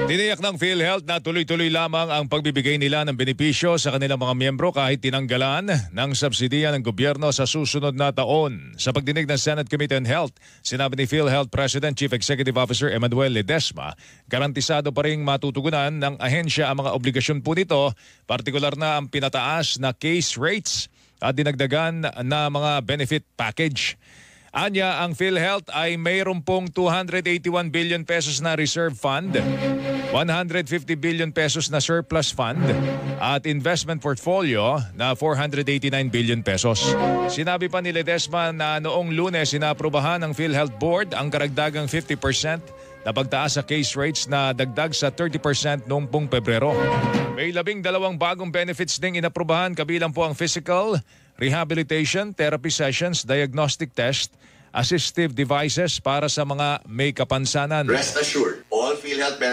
Tiniyak ng PhilHealth na tuloy-tuloy lamang ang pagbibigay nila ng benepisyo sa kanilang mga miyembro kahit tinanggalan ng subsidiya ng gobyerno sa susunod na taon. Sa pagdinig ng Senate Committee on Health, sinabi ni PhilHealth President Chief Executive Officer Emmanuel Ledesma, garantisado pa ring matutugunan ng ahensya ang mga obligasyon po nito, partikular na ang pinataas na case rates at dinagdagan na mga benefit package. Anya, ang PhilHealth ay mayroon pong 281 billion pesos na reserve fund, 150 billion pesos na surplus fund at investment portfolio na 489 billion pesos. Sinabi pa ni Ledesma na noong Lunes sinaprubahan ng PhilHealth Board ang karagdagang 50% na pagtaas sa case rates na dagdag sa 30% noong pong Pebrero. May 12 bagong benefits ding inaprubahan, kabilang po ang physical, rehabilitation, therapy sessions, diagnostic test, assistive devices para sa mga may kapansanan. Rest assured, all PhilHealth benefits